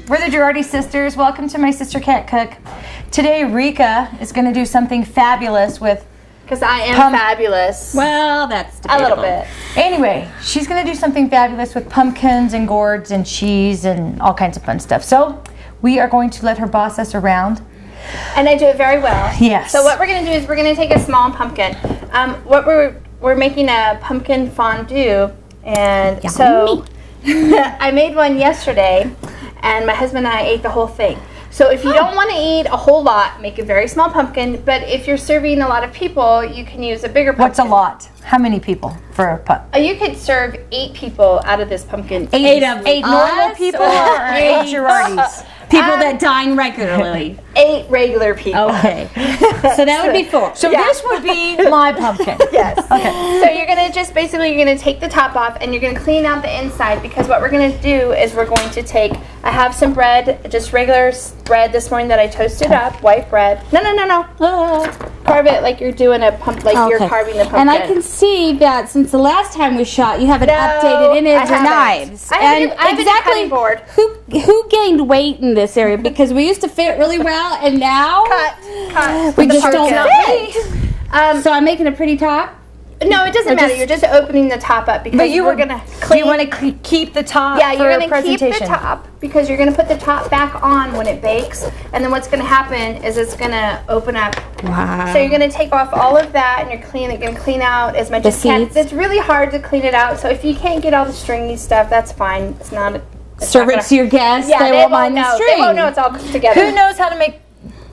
We're the Girardi Sisters. Welcome to My Sister Can't Cook. Today, Rika is going to do something fabulous with... Because I am fabulous. Well, that's debatable. A little bit. Anyway, she's going to do something fabulous with pumpkins and gourds and cheese and all kinds of fun stuff. So, we are going to let her boss us around. And I do it very well. Yes. So what we're going to do is we're going to take a small pumpkin. We're making a pumpkin fondue. And Yummy. So I made one yesterday. And my husband and I ate the whole thing. So if you don't want to eat a whole lot, make a very small pumpkin. But if you're serving a lot of people, you can use a bigger pumpkin. What's a lot? How many people for a pup? You could serve 8 people out of this pumpkin. Eight of Eight normal people or 8 Girardis? People that dine regularly. 8 regular people. Okay. So that would be 4. So this would be my pumpkin. Yes. Okay. So you're gonna you're gonna take the top off and you're gonna clean out the inside, because what we're gonna do is we're going to take, I have some bread, just regular bread this morning that I toasted up, white bread. No. Carve it like you're doing a you're carving the pumpkin. And I can see that since the last time we shot, you have an updated image of knives. I have a cutting board. Who gained weight in this area? Because we used to fit really well, and now cut. we just don't fit. So I'm making a pretty top. No, it doesn't matter. You're just opening the top up because we're gonna clean. Do you want to keep the top? Yeah, you're for gonna keep the presentation? top because you're gonna put the top back on when it bakes, and then what's gonna happen is it's gonna open up. Wow. So you're gonna take off all of that, and you're gonna clean out as much as you can. It's really hard to clean it out. So if you can't get all the stringy stuff, that's fine. It's not. Serve it to your guests. Yeah, they won't mind the string. They won't know it's all together. Who knows how to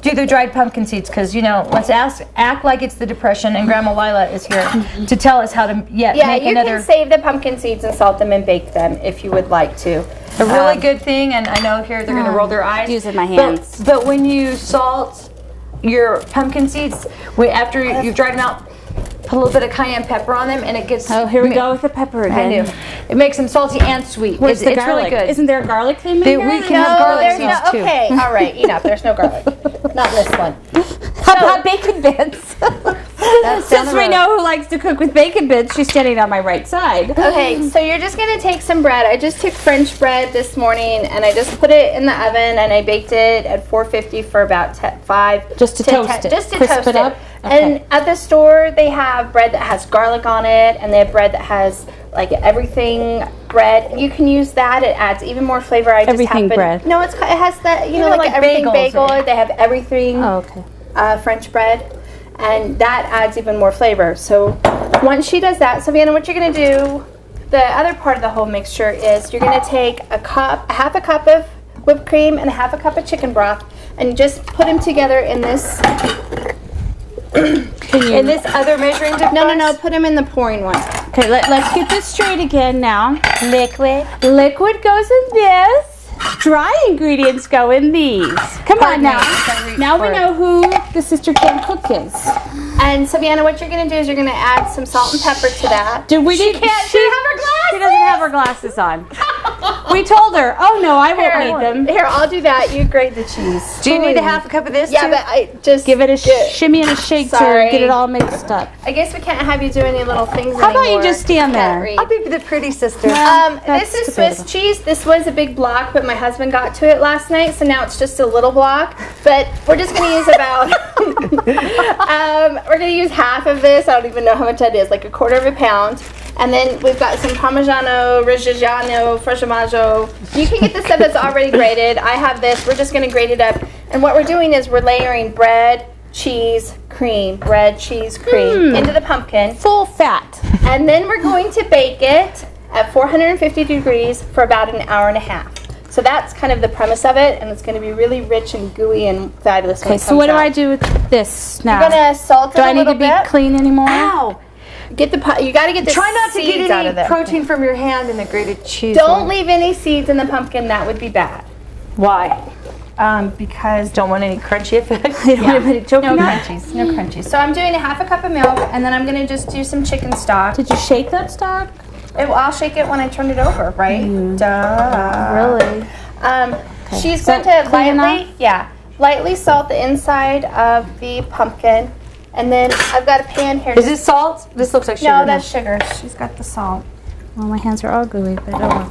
do the dried pumpkin seeds? Because let's act like it's the Depression, and Grandma Lila is here to tell us how to make you another. can save the pumpkin seeds and salt them and bake them if you would like to. A really good thing, and I know here they're going to roll their eyes. Using my hands. But when you salt your pumpkin seeds, after you've dried them out, put a little bit of cayenne pepper on them, and it gets. Oh, here we go with the pepper again. I knew. It makes them salty and sweet. Where's the it's garlic? Really good. Isn't there a garlic thing in there? We can have garlic seeds too. Okay, all right, enough. There's no garlic. Not this one. How about bacon bits? Since we know who likes to cook with bacon bits, she's standing on my right side. Okay, so you're just going to take some bread. I just took French bread this morning, and I just put it in the oven, and I baked it at 450 for about 5. Just to toast it. Just to Crisp toast it up? And at the store, they have bread that has garlic on it, and they have bread that has like everything bread. You can use that. It adds even more flavor. Everything bread. No, it has that, like everything bagel. They have everything. Oh, okay. French bread, and that adds even more flavor. So once she does that, Savannah, what you're going to do, the other part of the whole mixture is you're going to take half a cup of whipped cream and half a cup of chicken broth, and just put them together in this. In this other measuring device? No. Put them in the pouring one. Okay, let's get this straight again now. Liquid. Liquid goes in this. Dry ingredients go in these. Come on now. Now we know who the Sister Can't Cook is. And Savannah, what you're going to do is you're going to add some salt and pepper to that. She doesn't have her glasses on. We told her, oh no, I won't need them. Here, I'll do that. You grate the cheese. Do you need a half a cup of this too? Yeah, but I just give it a shimmy and a shake to get it all mixed up. I guess we can't have you do any little things How about you just stand there? I'll be the pretty sister. This is Swiss cheese. This was a big block, but my husband got to it last night, so now it's just a little block. But we're just going to use about, we're going to use half of this. I don't even know how much that is, like a quarter of a pound. And then we've got some Parmigiano, Reggiano, Formaggio. You can get the stuff that's already grated. I have this. We're just going to grate it up. And what we're doing is we're layering bread, cheese, cream, into the pumpkin. Full fat. And then we're going to bake it at 450 degrees for about an hour and a half. So that's kind of the premise of it, and it's going to be really rich and gooey and fabulous. Okay, so what do I do with this now? You're going to salt it a little bit. Do I need to be clean anymore? Ow! You got to get the Try not to seeds get out of any there. protein from your hand in the grated cheese. Don't leave any seeds in the pumpkin. That would be bad. Why? Because don't want any crunchy effects. You don't want anybody choking no up? crunchies. No crunchies. So I'm doing a half a cup of milk, and then I'm going to just do some chicken stock. Did you shake that stock? I'll shake it when I turn it over, right? Duh. Really? She's going to lightly salt the inside of the pumpkin. And then I've got a pan here. Is this salt? This looks like sugar. No, that's sugar. She's got the salt. Well, my hands are all gooey, but oh well.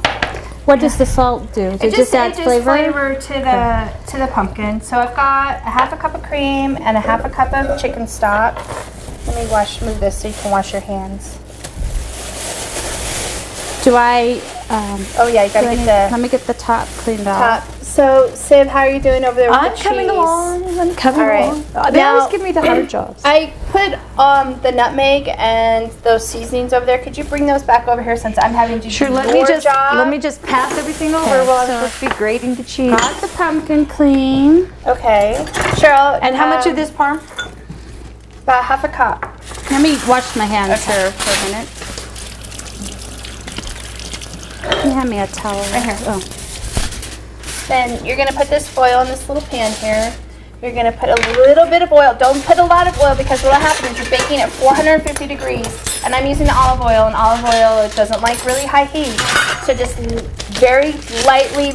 What does the salt do? Does it just add flavor? to the pumpkin. So I've got a half a cup of cream and a half a cup of chicken stock. Let me move this so you can wash your hands. Do I? Oh yeah, you gotta get Let me get the top cleaned off. So, Siv, how are you doing over there with the cheese? I'm coming along. They Now, always give me the hard jobs. I put the nutmeg and those seasonings over there. Could you bring those back over here since I'm having to do Let me just pass everything over while I'm supposed to be grating the cheese. Got the pumpkin clean. Okay. Cheryl. And how much of this parm? About half a cup. Let me wash my hands here for a minute. Can you hand me a towel? Right here. Oh. Then you're going to put this foil in this little pan here. You're going to put a little bit of oil. Don't put a lot of oil because what will happen is you're baking at 450 degrees. And I'm using the olive oil, and olive oil, it doesn't like really high heat. So just very lightly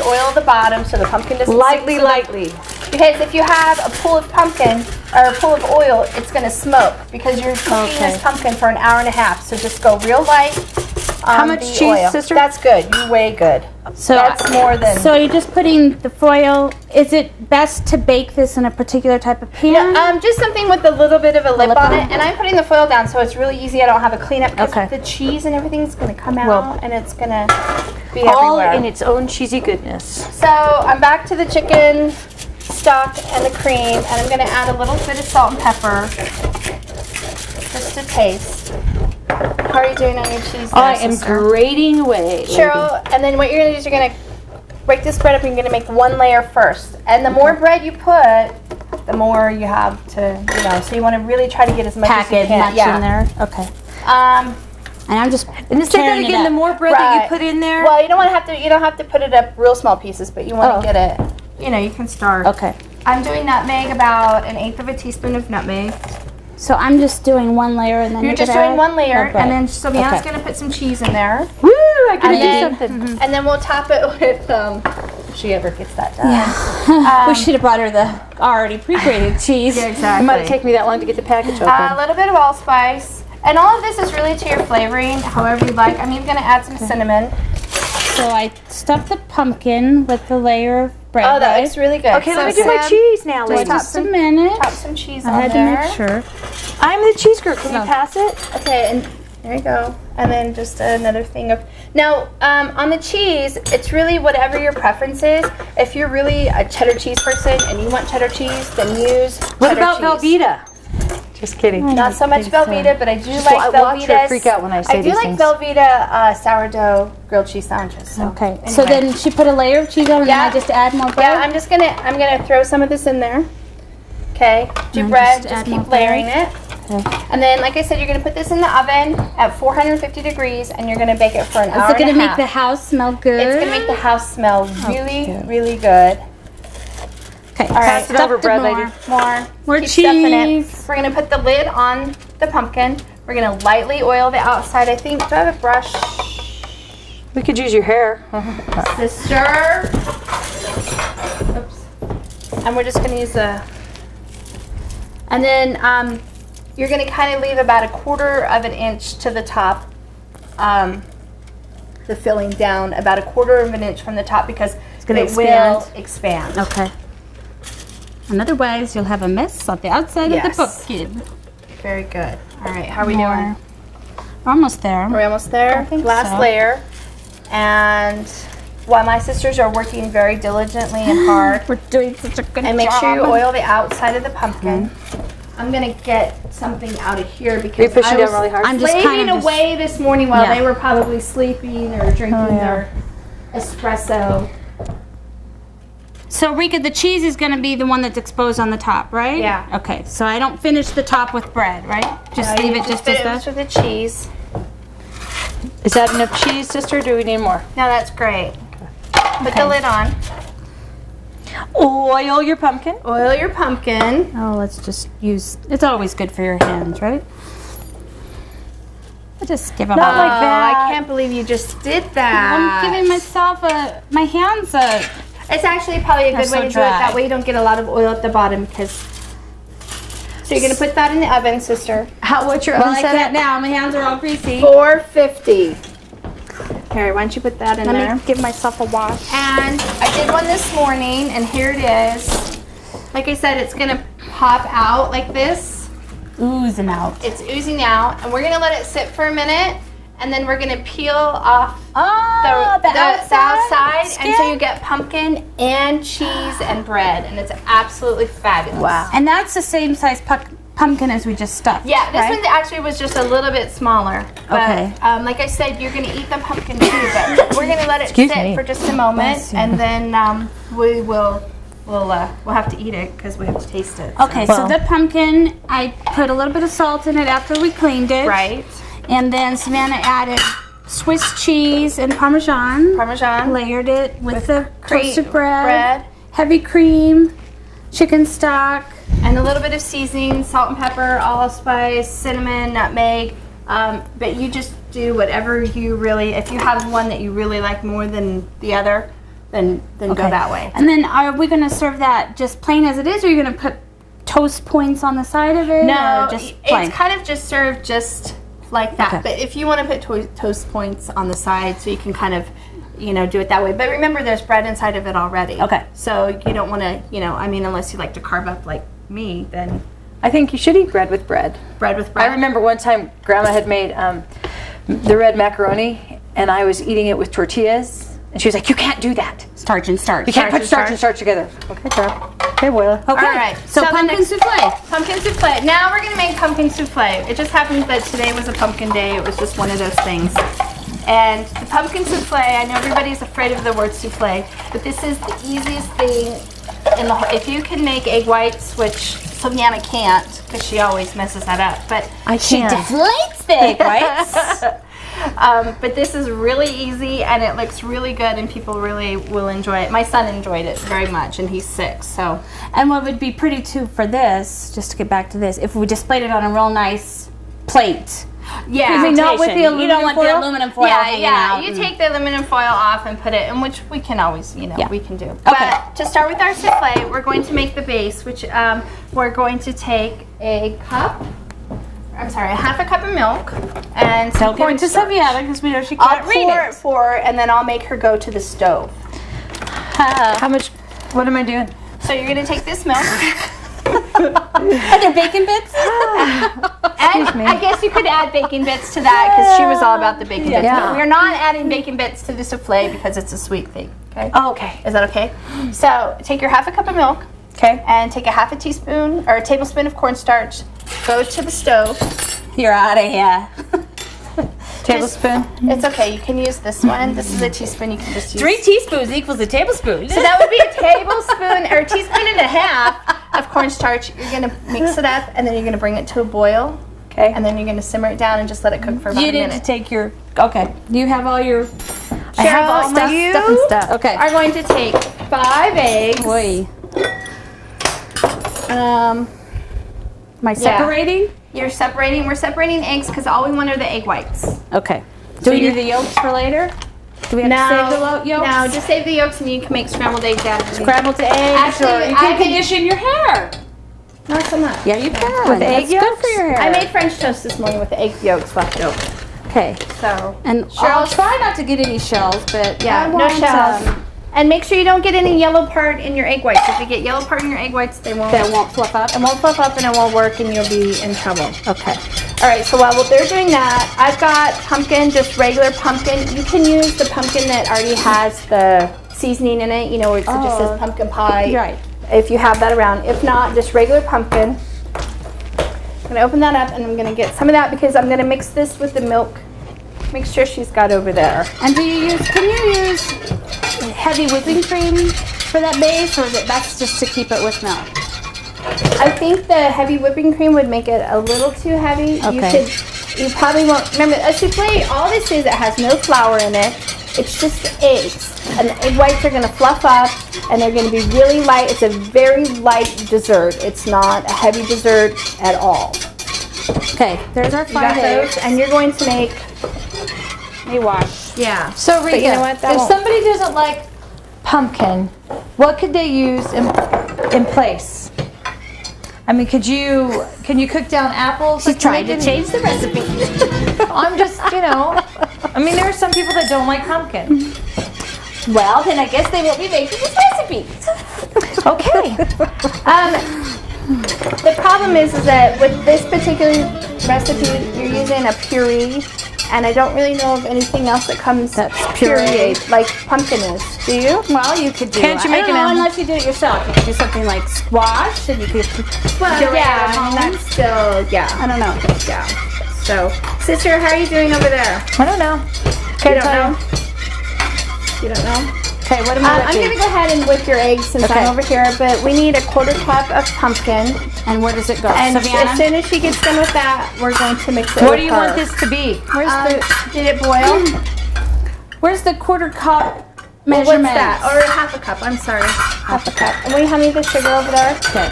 oil the bottom so the pumpkin doesn't Lightly. Because if you have a pool of pumpkin or a pool of oil, it's going to smoke because you're cooking this pumpkin for an hour and a half. So just go real light. How much cheese, oil. sister? That's good. You weigh good. So that's more than. So you're just putting the foil. Is it best to bake this in a particular type of pan? No, just something with a little bit of a lip on it. And I'm putting the foil down so it's really easy. I don't have a cleanup because the cheese and everything's going to come out and it's going to be all everywhere. in its own cheesy goodness. So I'm back to the chicken stock and the cream, and I'm going to add a little bit of salt and pepper just to taste. How are you doing on your cheese there, I am grating away. Cheryl, and then what you're going to do is you're going to break this bread up and you're going to make one layer first. And the more bread you put, the more you have to, so you want to really try to get as much as you can. Much in there. Okay. And I'm just and say that again. The more bread that you put in there. Well, you don't have to put it up real small pieces, but you want to get it. You can start. Okay. I'm doing nutmeg, about 1/8 of a teaspoon of nutmeg. So I'm just doing one layer and then you're just doing one layer, and then Sylviana's going to put some cheese in there. Woo! I can do something. And then we'll top it with if she ever gets that done. Yeah. We should have brought her the already pre-grated cheese. Yeah, exactly. It might take me that long to get the package open. A little bit of allspice, and all of this is really to your flavoring, however you like. I'm even going to add some cinnamon. So I stuffed the pumpkin with the layer of bread. Oh, that looks really good. Okay, let me do my cheese now, ladies. Just a minute. Chop some cheese on I there. had to make sure. I'm the cheese girl. Can you pass it? Okay, and there you go. And then just another thing of... Now, on the cheese, it's really whatever your preference is. If you're really a cheddar cheese person and you want cheddar cheese, then use cheddar cheese. What about Velveeta? Just kidding. Not so much Velveeta, but I do like Watch her Velveeta's. freak out when I say these things. I do like Velveeta sourdough grilled cheese sandwiches. So. Okay. Anyway. So then she put a layer of cheese on, and then I just add more bread. Yeah, I'm gonna throw some of this in there. Okay. Do bread. Just keep layering it. Okay. And then, like I said, you're gonna put this in the oven at 450 degrees, and you're gonna bake it for an hour and a half. Is it gonna make the house smell good? It's gonna make the house smell really good. Okay, all right. Pass it over, bread lady. More cheese. It. We're gonna put the lid on the pumpkin. We're gonna lightly oil the outside. I think. Do I have a brush? We could use your hair. Sister. Oops. And we're just gonna use the. And then you're gonna kind of leave about 1/4 of an inch to the top. The filling down about 1/4 of an inch from the top because it's gonna will expand. Okay. And otherwise, you'll have a mess on the outside of the pumpkin. Very good. All right, how are we doing? We're almost there. We're almost there. I think Last so. layer. And while my sisters are working very diligently and hard, we're doing such a good job. And make sure you oil the outside of the pumpkin. I'm gonna get something out of here because pushing down really hard. I'm just slaving away this morning while they were probably sleeping or drinking their espresso. So Rika, the cheese is going to be the one that's exposed on the top, right? Yeah. Okay, so I don't finish the top with bread, right? Just leave it just as that? With the cheese. Is that enough cheese, sister, or do we need more? No, that's great. Put the lid on. Oil your pumpkin. Oil your pumpkin. Oh, let's just use, it's always good for your hands, right? I'll just give them Not like that. I can't believe you just did that. I'm giving myself my hands a... It's actually probably a good way to do it. That way you don't get a lot of oil at the bottom because... So you're going to put that in the oven, sister. What's your oven I set can't now. My hands are all greasy. 450. Here, why don't you put that in there? Let me give myself a wash. And I did one this morning, and here it is. Like I said, it's gonna pop out like this. Oozing out. It's oozing out, and we're gonna let it sit for a minute, and then we're gonna peel off the outside until you get pumpkin and cheese and bread, and it's absolutely fabulous. Wow. And that's the same size pumpkin as we just stuffed. Yeah, this right? one actually was just a little bit smaller. But, Okay. like I said, you're going to eat the pumpkin too, but we're going to let it sit for just a moment, and then we'll have to eat it because we have to taste it. Okay, so the pumpkin, I put a little bit of salt in it after we cleaned it. Right. And then Savannah added Swiss cheese and Parmesan. Layered it with the toasted bread, heavy cream, chicken stock. And a little bit of seasoning, salt and pepper, allspice, cinnamon, nutmeg. But you just do whatever you really, if you have one that you really like more than the other, then go that way. And then are we going to serve that just plain as it is, or are you going to put toast points on the side of it? No, or just plain? it's kind of just served just like that. Okay. But if you want to put toast points on the side, so you can kind of, do it that way. But remember, there's bread inside of it already. Okay. So you don't want to, unless you like to carve up like me, then I think you should eat bread with bread. bread with bread. I remember one time Grandma had made the red macaroni, and I was eating it with tortillas, and she was like, "You can't do that. Starch and starch. You can't put starch and starch together." Okay, Grandma. Okay, Boyle. Okay. All right. So pumpkin souffle. Pumpkin souffle. Now we're going to make pumpkin souffle. It just happens that today was a pumpkin day. It was just one of those things. And the pumpkin souffle, I know everybody's afraid of the word souffle, but this is the easiest thing in the whole. If you can make egg whites, which Savannah can't, because she always messes that up, but I can. Deflates the egg whites. but this is really easy, and it looks really good, and people really will enjoy it. My son enjoyed it very much, and he's 6, so. And what would be pretty too for this, just to get back to this, if we displayed it on a real nice plate. Yeah, not with the you don't aluminum want foil? the aluminum foil hanging out. You take the aluminum foil off and put it in, which we can always, we can do. Okay. But to start with our souffle, we're going to make the base, which we're going to take a half a cup of milk and some Don't give it to cornstarch. Savannah because we know she I'll can't read pour it. it for her, and then I'll make her go to the stove. How much? What am I doing? So you're going to take this milk. Are there bacon bits? And I guess you could add bacon bits to that because she was all about the bacon bits. Yeah. But we're not adding bacon bits to the souffle because it's a sweet thing. Okay. Oh, okay. Is that okay? So take your half a cup of milk. Okay. And take a half a teaspoon or a tablespoon of cornstarch. Go to the stove. You're out of here. Tablespoon. It's okay. You can use this one. This is a teaspoon. You can just use. 3 teaspoons equals a tablespoon. So that would be a tablespoon or a teaspoon and a half of cornstarch. You're gonna mix it up, and then you're gonna bring it to a boil. Okay. And then you're gonna simmer it down and just let it cook for about You a need to minute. take your. Okay. You have all your. I have all Cheryl, my you stuff and stuff. Okay. are going to take 5 eggs. Boy. Um, Am I separating? We're separating eggs because all we want are the egg whites. Okay. Do So we do you're- the yolks for later? Do we have to save the yolks? No, just save the yolks and you can make scrambled eggs out of it. Scrambled eggs. Actually, or you I can made- condition your hair. Not so much. Yeah, you can. With egg That's good yolks? for your hair. I made French toast this morning with the egg yolks left over. Okay. So, And I'll try not to get any shells, but yeah, I no want, shells. And make sure you don't get any yellow part in your egg whites. If you get yellow part in your egg whites, they won't. that won't fluff up. It won't fluff up and it won't work and you'll be in trouble. Okay. All right, so while they're doing that, I've got pumpkin, just regular pumpkin. You can use the pumpkin that already has the seasoning in it, where it just says pumpkin pie. Right. If you have that around. If not, just regular pumpkin. I'm gonna open that up and I'm gonna get some of that because I'm gonna mix this with the milk. Make sure she's got over there. And can you use heavy whipping cream for that base, or is it best just to keep it with milk? I think the heavy whipping cream would make it a little too heavy. Okay. You probably won't. Remember, a souffle, all this is, it has no flour in it. It's just eggs. And the egg whites are going to fluff up and they're going to be really light. It's a very light dessert. It's not a heavy dessert at all. Okay, there's our You got 5 eggs. those? And you're going to make, They wash. yeah. So Rita, you know what? That if won't- somebody doesn't like pumpkin, what could they use in place? I mean, can you cook down apples? She's trying to change the recipe. I'm just, I mean, there are some people that don't like pumpkin. Well, then I guess they won't be making this recipe. Okay. The problem is that with this particular recipe, you're using a puree, and I don't really know of anything else that comes pureed like pumpkin is. Do you? Well, you could do. Can't you make it unless you did it yourself? You could do something like squash, and you could. Well, yeah, I mean, that's still, I don't know. Yeah. So, sister, how are you doing over there? I don't know. You don't know? You don't know? Okay, what am I I'm going to go ahead and whip your eggs since I'm over here, but we need a 1/4 cup of pumpkin. And where does it go? And Savannah? as soon as she gets done with that, we're going to mix it What with do you her. want this to be? Where's did it boil? Where's the 1/4 cup Well, measurement? what's that? Or 1/2 cup, I'm sorry. 1/2 cup. And will you hand me the sugar over there? Okay.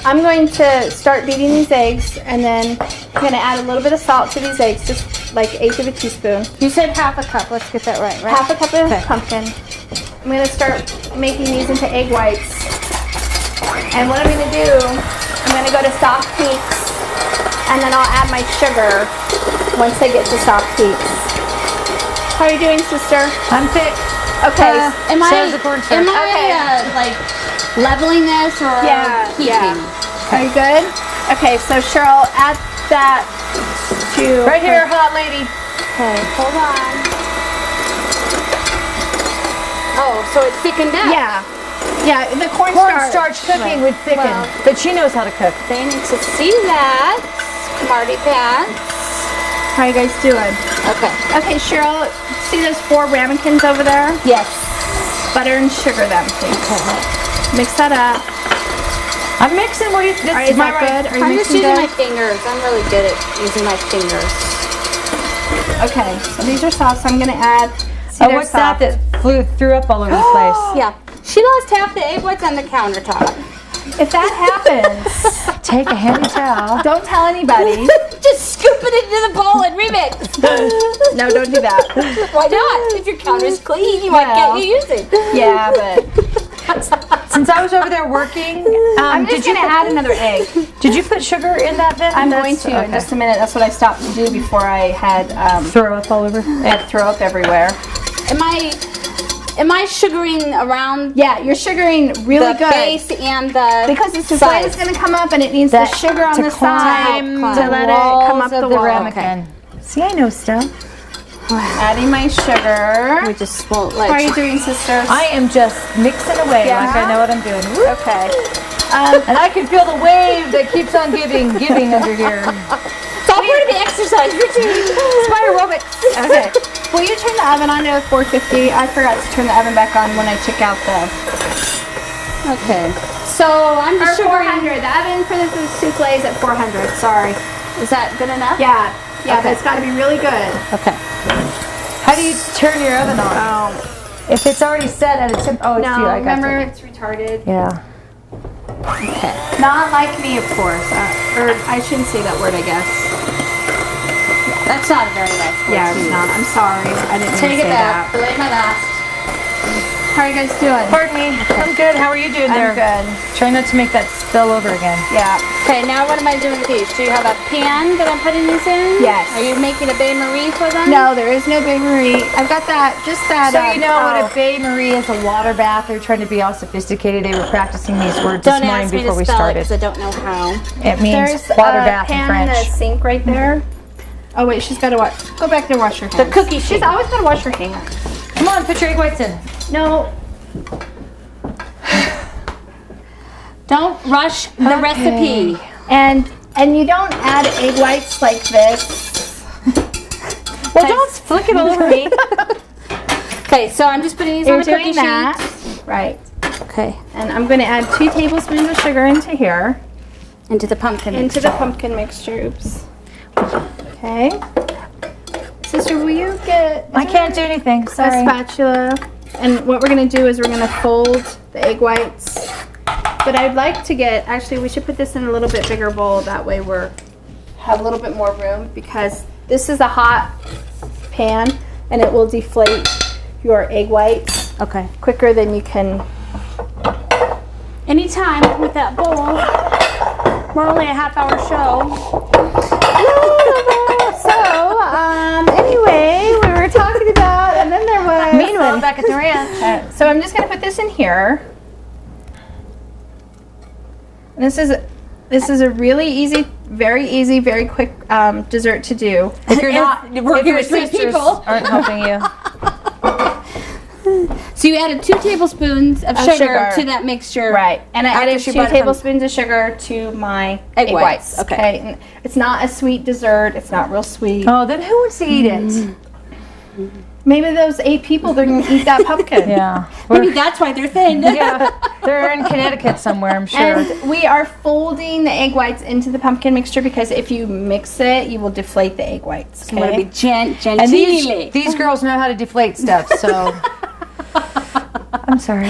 I'm going to start beating these eggs, and then I'm going to add a little bit of salt to these eggs, just like 1/8 of a teaspoon. You said 1/2 cup. Let's get that right? 1/2 cup of pumpkin. I'm going to start making these into egg whites. And what I'm going to do, I'm going to go to soft peaks, and then I'll add my sugar once I get to soft peaks. How are you doing, sister? I'm thick. Okay. Am So is the cornstarch. I like leveling this or heating? Yeah. Are you good? Okay, so Cheryl, add that to... Right here, hot lady. Okay, hold on. Oh, so it's thickened up. Yeah. Yeah, the cornstarch. Cornstarch cooking would thicken, but she knows how to cook. They need to see that. Smarty pants. How are you guys doing? Okay. Okay, Cheryl, see those 4 ramekins over there? Yes. Butter and sugar them, please. Okay. Mix that up. I'm mixing. What do you? This All right, is that good? Are you I'm just mixing using good? my fingers. I'm really good at using my fingers. Okay, so these are soft, so I'm going to add... See, Oh, they're what's that soft. threw up all over the place? Yeah. She lost half the egg whites on the countertop. If that happens, Take a handy towel. don't tell anybody. Just scoop it into the bowl and remix. No, don't do that. Why not? If your counter's clean, you might get you using. Yeah, but... Since I was over there working, I'm just going to add another egg. Did you put sugar in that then? I'm going to in just a minute. That's what I stopped to do before I had Throw up all over. throw up everywhere. Am I sugaring around Yeah, you're sugaring really the good. base and the Because the souffle is going to come up and it needs the sugar on the side to let it come up the wall. ramekin. See, I know stuff. Adding my sugar. We just won't How are let you doing, sisters? I am just mixing away Yeah? like I know what I'm doing. Woo. Okay. And I can feel the wave that keeps on giving under here. It's all part of the exercise routine. It's my aerobics. Okay. Will you turn the oven on to 450? I forgot to turn the oven back on when I took out the... Okay. So I'm Or just sugaring. 400. The oven for the souffle is at 400. Sorry. Is that good enough? Yeah. Yeah, Okay. but it's got to be really good. Okay. How do you turn your oven on? If it's already set at a temp. Oh, it's No, you. I got remember, you. it's retarded. Yeah. Okay. Not like me, of course. Or I shouldn't say that word, I guess. That's not a very nice word. Yeah, to it's use. not. I'm sorry. I didn't Take mean to it say back. that. Delay my last. How are you guys doing? Pardon me. I'm good. How are you doing there? I'm good. Try not to make that spill over again. Yeah. Okay, now what am I doing with these? Do you have a pan that I'm putting these in? Yes. Are you making a bain marie for them? No, there is no bain marie. I've got that, just that. So you know what a bain marie is? A water bath. They're trying to be all sophisticated. They were practicing these words Don't this morning ask me before to we spell started. it because I don't know how. It means There's water a bath in pan and a French. sink right there. Oh wait, she's got to wash. Go back there, wash her hands. The cookie She's sheet. always got to wash her hands. Come on, put your egg whites in. No. Don't rush the recipe. And you don't add egg whites like this. Well, don't flick it all over me. Okay, so I'm just putting these You're on the cookie doing that. sheet. Right. Okay. And I'm going to add 2 tablespoons of sugar into here. Into the pumpkin. Into the pumpkin mixture. Oops. Okay. Sister, will you get I can't do anything. a Sorry. spatula? And what we're going to do is we're going to fold the egg whites. But I'd like to get, actually we should put this in a little bit bigger bowl. That way have a little bit more room because this is a hot pan and it will deflate your egg whites Okay. quicker than you can. Anytime with that bowl. We're only a half-hour show. So, anyway, we were ranch. So I'm just gonna put this in here. And this is a really easy, very quick dessert to do. If you're not, We're if your here with sisters people. aren't helping you. So you added 2 tablespoons of sugar to that mixture. Right. And I After added she 2 brought it from- tablespoons of sugar to my Egg egg whites. whites. Okay. And it's not a sweet dessert. It's not real sweet. Oh, then who wants to eat it? Maybe those 8 people, they're going to eat that pumpkin. Yeah. Maybe that's why they're thin. Yeah. They're in Connecticut somewhere, I'm sure. And we are folding the egg whites into the pumpkin mixture because if you mix it, you will deflate the egg whites. You want to be gentile. And these girls know how to deflate stuff, so. I'm sorry.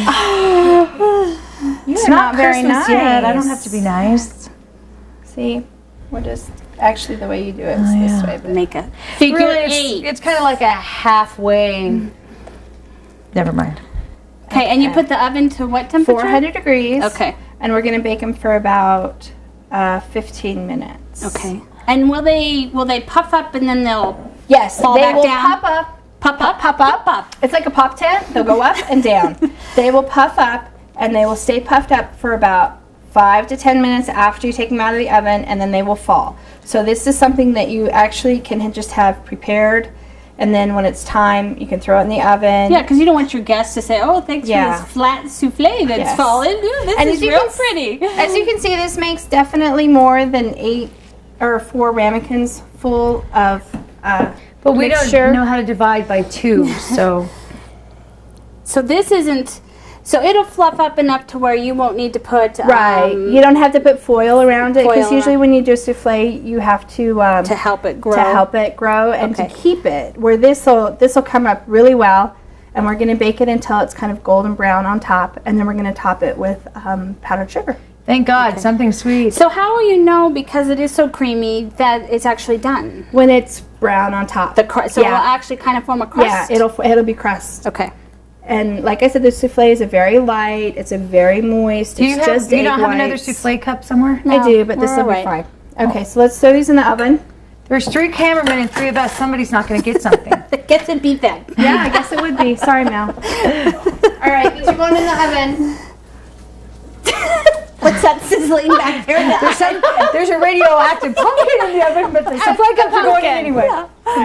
It's not very nice yet. I don't have to be nice. See, we're just actually the way you do it is this way. But Make a figure Really, 8. it's kind of like a halfway. Never mind. Okay, and you put the oven to what temperature? 400 degrees. Okay. And we're going to bake them for about 15 minutes. Okay. And will they puff up and then they'll Yes, fall they back will down? pop up. Pop up? Pop up. It's like a pop tent. They'll go up and down. They will puff up and they will stay puffed up for about 5 to 10 minutes after you take them out of the oven, and then they will fall. So this is something that you actually can just have prepared, and then when it's time, you can throw it in the oven. Yeah, because you don't want your guests to say, "Oh, thanks for Yeah. this flat souffle that's Yes. fallen. Ooh, this And is as you real can pretty." As you can see, this makes definitely more than 8 or 4 ramekins full of But we mixture. don't know how to divide by 2, so. So this isn't. So it'll fluff up enough to where you won't need to put Right. You don't have to put foil around it, because foil usually when you do a souffle, you have to help it grow. and to Okay. keep it. Where this'll come up really well, and we're going to bake it until it's kind of golden brown on top, and then we're going to top it with powdered sugar. Thank God, something sweet. So how will you know, because it is so creamy, that it's actually done? When it's brown on top. So it'll actually kind of form a crust. Yeah, it'll be crust. Okay. And like I said, the souffle is a very light. It's a very moist. Do you, It's just you don't egg have another whites. souffle cup somewhere? I do, but this we're will be all fine. Okay, so let's throw these in the oven. There's 3 cameramen and 3 of us. Somebody's not going to get something. Get to beat that. Yeah, I guess it would be. Sorry, Mel. All right, these are going in the oven. What's that sizzling back there? There's a radioactive pumpkin in the oven, but the souffle cups are going in anyway.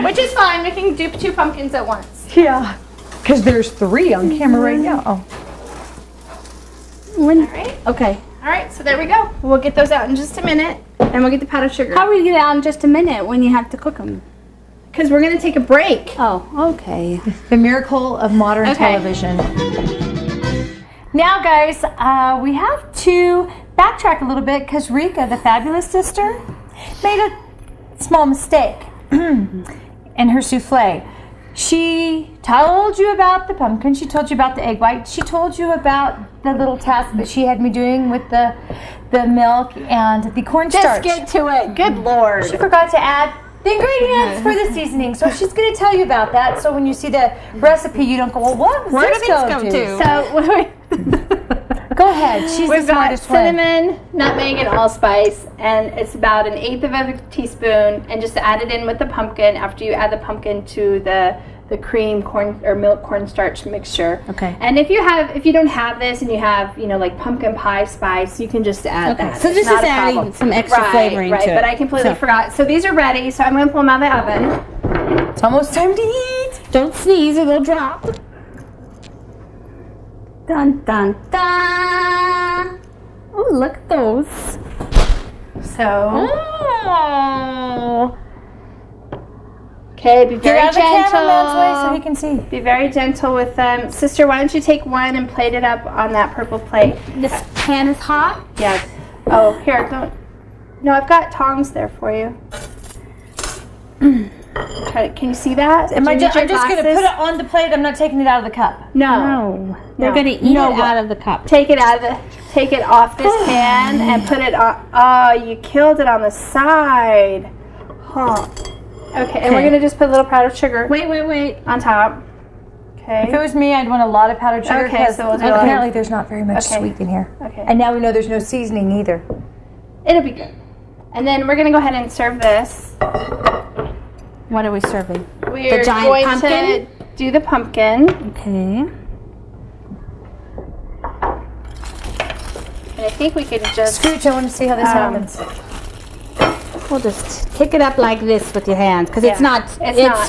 Which is fine. We can do 2 pumpkins at once. Yeah. Because there's 3 on camera right now. Oh. All right. Okay. All right, so there we go. We'll get those out in just a minute, and we'll get the powdered sugar. How will you get out in just a minute when you have to cook them? Because we're going to take a break. Oh, okay. The miracle of modern Okay. television. Now, guys, we have to backtrack a little bit because Rika, the fabulous sister, made a small mistake in her souffle. She told you about the pumpkin. She told you about the egg white. She told you about the little task that she had me doing with the milk and the cornstarch. Just get to it. Good Lord. She forgot to add the ingredients for the seasoning. So she's going to tell you about that. So when you see the recipe, you don't go, well, what does Where this did this go to? So Go ahead. She's we've the got smartest one. cinnamon, nutmeg, and allspice, and it's about 1/8 of a teaspoon, and just add it in with the pumpkin after you add the pumpkin to the cream corn or milk cornstarch mixture. Okay. And if you don't have this and you have, like pumpkin pie spice, you can just add that. So It's this not is a adding problem. some extra flavoring right, to it. but I completely forgot. So these are ready, so I'm going to pull them out of the oven. It's almost time to eat. Don't sneeze or they'll drop. Dun, dun, dun. Oh, look at those. So, Oh. okay, be Get very out of the cameraman's way so gentle. he can see. Be very gentle with them. Sister, why don't you take one and plate it up on that purple plate? This pan is hot. Yes. Oh, here, don't. No, I've got tongs there for you. Can you see that? I'm Do you need your just going to glasses? put it on the plate. I'm not taking it out of the cup. No. They're going to eat it out of the cup. Take it off this pan and put it on. Oh, you killed it on the side. Huh. Okay, and we're going to just put a little powdered sugar Wait. on top. Okay. If it was me, I'd want a lot of powdered sugar Okay, because so we'll do a lot. apparently there's not very much Okay. sweet in here. Okay. And now we know there's no seasoning either. It'll be good. And then we're going to go ahead and serve this. What are we serving? We're giant going pumpkin? to do the pumpkin. Okay. And I think we could just Scooch, I want to see how this happens. We'll just pick it up like this with your hands because it's not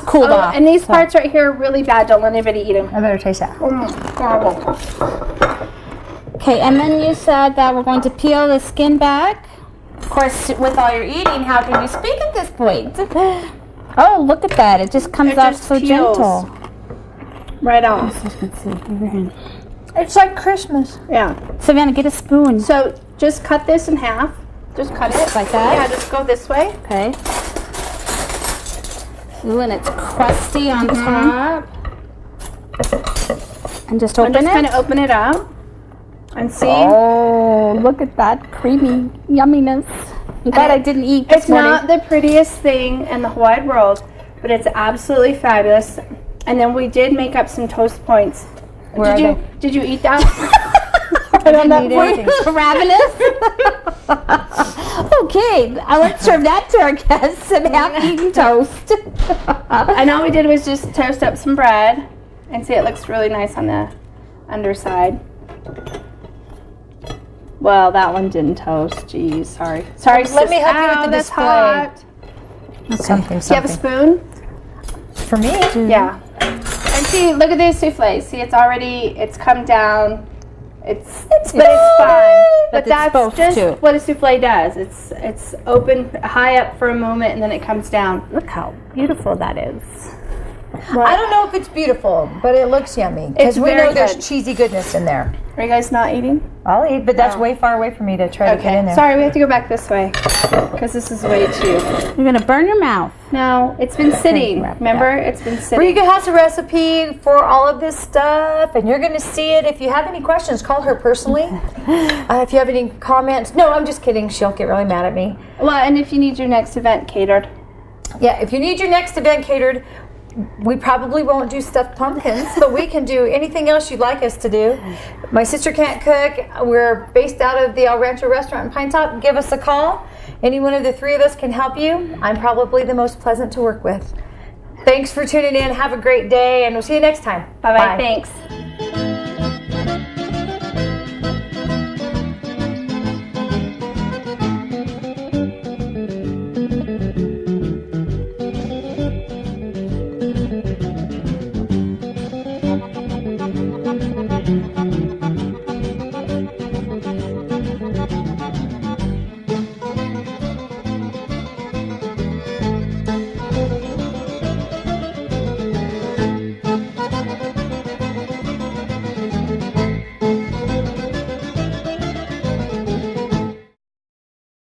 cooled Oh, off. and these parts right here are really bad. Don't let anybody eat them. I better taste that. Horrible. Okay, and then you said that we're going to peel the skin back. Of course, with all your eating, how can you speak at this point? Oh, look at that. It just comes off so peels. gentle. Right off. It's like Christmas. Yeah. Savannah, get a spoon. So just cut this in half. Just cut it. Like that? Yeah, just go this way. Okay. Ooh, and it's crusty on top. And just open Just it. kind of open it up and see. Oh, look at that creamy yumminess. I'm glad I didn't eat this It's morning. not the prettiest thing in the whole wide world, but it's absolutely fabulous. And then we did make up some toast points. Did you eat that? I don't know anything. Ravenous? Okay, let's serve that to our guests and half-eaten toast. And all we did was just toast up some bread. And see, it looks really nice on the underside. Well, that one didn't toast. Jeez, sorry. Sorry, Let me help you with the that's display. hot. Something. Do you have a spoon? For me? Yeah. And see, look at these souffles. See, it's come down. It's fine. But it's that's supposed just to. what a souffle does. It's open high up for a moment and then it comes down. Look how beautiful that is. I don't know if it's beautiful, but it looks yummy. Because we very know there's good. cheesy goodness in there. Are you guys not eating? I'll eat, but that's way far away for me to try to get in there. Sorry, we have to go back this way because this is way too. You're going to burn your mouth. No, it's been sitting. wrap it Remember, it's been sitting. Rika has a recipe for all of this stuff, and you're going to see it. If you have any questions, call her personally. If you have any comments, no, I'm just kidding. She'll get really mad at me. Well, and if you need your next event catered. Yeah, if you need your next event catered, we probably won't do stuffed pumpkins, but we can do anything else you'd like us to do. My sister can't cook. We're based out of the Rancho Restaurant in Pinetop. Give us a call. Any one of the three of us can help you. I'm probably the most pleasant to work with. Thanks for tuning in. Have a great day, and we'll see you next time. Bye-bye. Thanks.